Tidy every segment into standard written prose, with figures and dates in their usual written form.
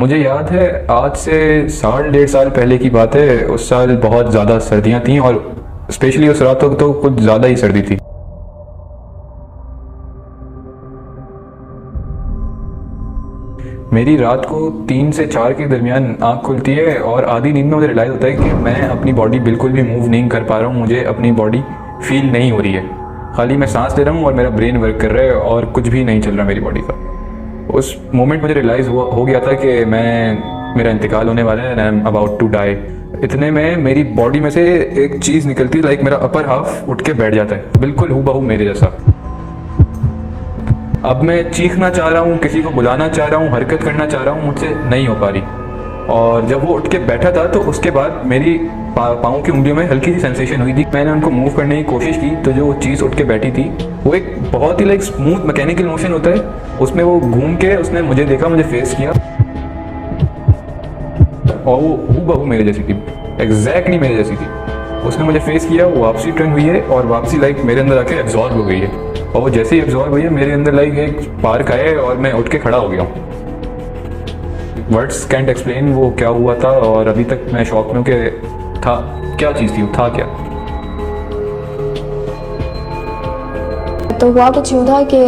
मुझे याद है आज से साल डेढ़ साल पहले की बात है। उस साल बहुत ज़्यादा सर्दियाँ थीं और स्पेशली उस रात को तो कुछ ज़्यादा ही सर्दी थी। मेरी रात को 3 से 4 के दरमियान आँख खुलती है और आधी नींद में मुझे रियलाइज़ होता है कि मैं अपनी बॉडी बिल्कुल भी मूव नहीं कर पा रहा हूँ। मुझे अपनी बॉडी फील नहीं हो रही है, खाली मैं सांस ले रहा हूँ और मेरा ब्रेन वर्क कर रहा है और कुछ भी नहीं चल रहा मेरी बॉडी का। उस मोमेंट मुझे रियलाइज़ हो गया था कि मेरा इंतकाल होने वाला है and I am about to die. इतने में मेरी बॉडी में से एक चीज़ निकलती, लाइक मेरा अपर हाफ उठ के बैठ जाता है, बिल्कुल हूबहू मेरे जैसा। अब मैं चीखना चाह रहा हूँ, किसी को बुलाना चाह रहा हूँ, हरकत करना चाह रहा हूँ, मुझसे नहीं हो पा रही। और जब वो उठ के बैठा था तो उसके बाद मेरी पाँव की उंगलियों में हल्की सी सेंसेशन हुई थी। मैंने उनको मूव करने की कोशिश की तो जो चीज़ उठ के बैठी थी वो एक बहुत ही लाइक स्मूथ मैकेनिकल मोशन होता है, उसमें वो घूम के उसने मुझे देखा, मुझे फेस किया और वो हूबहू मेरे जैसी थी, एग्जैक्टली मेरे जैसी थी। उसने मुझे फेस किया, वो वापसी टर्न हुई है और वापसी लाइक मेरे अंदर आके एब्जॉर्ब हो गई है। और वो जैसे ही एब्जॉर्ब हुई है मेरे अंदर लाइक एक स्पार्क आया और मैं उठ के खड़ा हो गया हूँ। वर्ड्स कैंट एक्सप्लेन वो क्या हुआ था और अभी तक मैं शॉक में हूँ कि था क्या चीज़ थी, था क्या। तो हुआ कुछ यूँ था कि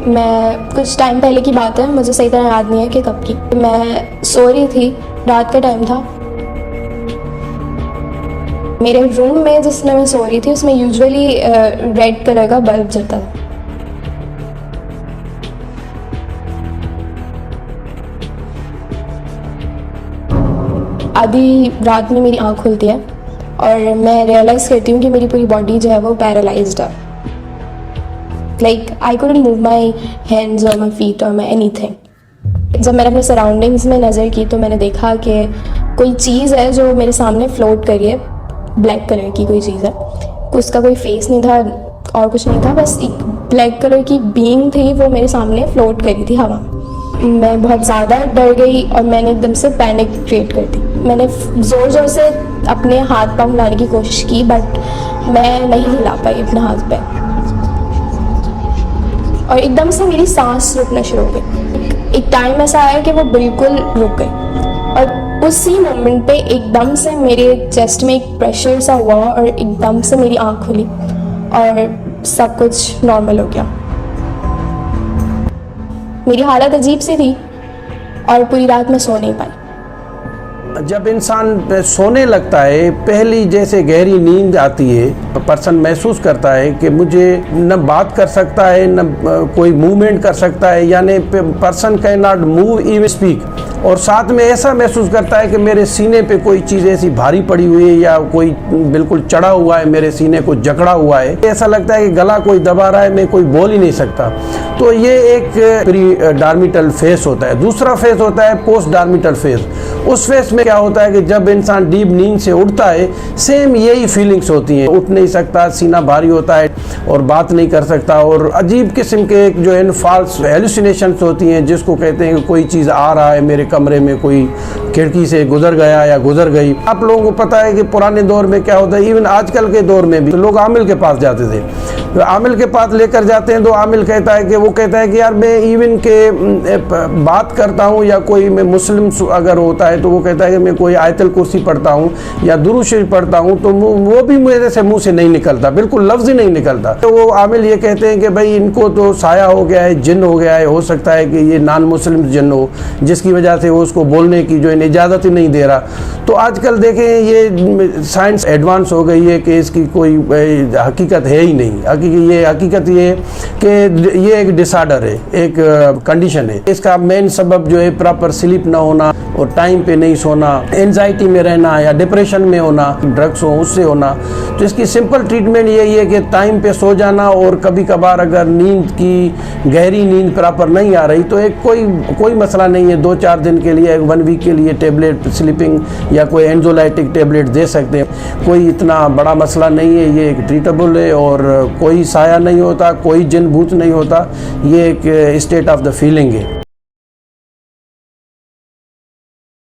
मैं कुछ टाइम पहले की बात है, मुझे सही तरह याद नहीं है कि कब की। मैं सो रही थी, रात का टाइम था। मेरे रूम में जिसमें मैं सो रही थी उसमें यूजुअली रेड कलर का बल्ब जलता था। आधी रात में मेरी आँख खुलती है और मैं रियलाइज़ करती हूँ कि मेरी पूरी बॉडी जो है वो पैरालाइज्ड है। Like I couldn't move my hands और माई फीट और माई एनीथिंग। जब मैंने अपने सराउंडिंग्स में नज़र की तो मैंने देखा कि कोई चीज़ है जो मेरे सामने फ्लोट कर रही है, ब्लैक कलर की कोई चीज़ है। उसका कोई फेस नहीं था और कुछ नहीं था, बस एक ब्लैक कलर की बीइंग थी, वो मेरे सामने फ्लोट कर रही थी हवा। मैं बहुत ज़्यादा डर गई और मैंने एकदम से पैनिक क्रिएट कर दी। मैंने ज़ोर ज़ोर से अपने हाथ पाँव हिलाने की कोशिश की बट मैं नहीं हिला पाई अपने हाथ पे और एकदम से मेरी सांस रुकना शुरू हो गई। एक टाइम ऐसा आया कि वो बिल्कुल रुक गई और उसी मोमेंट पे एकदम से मेरे चेस्ट में एक प्रेशर सा हुआ और एकदम से मेरी आँख खुली और सब कुछ नॉर्मल हो गया। मेरी हालत अजीब सी थी और पूरी रात मैं सो नहीं पाई। जब इंसान सोने लगता है, पहली जैसे गहरी नींद आती है, पर्सन महसूस करता है कि मुझे न बात कर सकता है, न कोई मूवमेंट कर सकता है, यानी person can not move even speak. और साथ में ऐसा महसूस करता है कि मेरे सीने पे कोई चीज़ ऐसी भारी पड़ी हुई है या कोई बिल्कुल चढ़ा हुआ है, मेरे सीने को जकड़ा हुआ है। ऐसा लगता है कि गला कोई दबा रहा है, मैं कोई बोल ही नहीं सकता। तो ये एक प्री डार्मिटल फेस होता है। दूसरा फेस होता है पोस्ट डार्मिटल फेस। उस फेस में क्या होता है कि जब इंसान डीप नींद से उठता है, सेम यही फीलिंग्स होती हैं। उठ नहीं सकता, सीना भारी होता है और बात नहीं कर सकता और अजीब किस्म के जो है फॉल्स हेलुसिनेशंस होती हैं, जिसको कहते हैं कि कोई चीज़ आ रहा है मेरे कमरे में, कोई खिड़की से गुजर गया या गुजर गई। आप लोगों को पता है कि पुराने दौर में क्या होता है, इवन आजकल के दौर में भी लोग आमिल के पास जाते थे। तो आमिल के पास लेकर जाते हैं तो आमिल कहता है कि वो कहता है कि यार मैं इवन के बात करता हूँ या कोई मैं मुस्लिम अगर होता है तो वो कहता है कि मैं कोई आयतल कुर्सी पढ़ता हूँ या दुरूद शरीफ पढ़ता हूँ तो वो भी मेरे से मुँह से नहीं निकलता, बिल्कुल लफ्ज़ ही नहीं निकलता। तो वो आमिल ये कहते हैं कि भाई इनको तो साया हो गया है, जिन हो गया है, हो सकता है कि ये नॉन मुस्लिम जिन हो, जिसकी वजह से वो उसको बोलने की जो है इजाज़त ही नहीं दे रहा। तो आजकल देखें ये साइंस एडवांस हो गई है कि इसकी कोई हकीकत है ही नहीं। हकीकत ये कि ये एक डिसऑर्डर है, एक कंडीशन है। इसका मेन सबब जो है प्रॉपर स्लीप ना होना और टाइम पे नहीं सोना, एंजाइटी में रहना या डिप्रेशन में होना, ड्रग्स हो उससे होना। तो इसकी सिंपल ट्रीटमेंट यही है कि टाइम पे सो जाना और कभी कभार अगर नींद की गहरी नींद प्रॉपर नहीं आ रही तो एक कोई मसला नहीं है, 2-4 दिन के लिए, 1 वीक के लिए टेबलेट स्लीपिंग या कोई एंजोलाइटिक टेबलेट दे सकते हैं। कोई इतना बड़ा मसला नहीं है, ये एक ट्रीटेबल है और कोई साया नहीं होता, कोई जिन भूत नहीं होता। ये एक स्टेट ऑफ द फीलिंग है।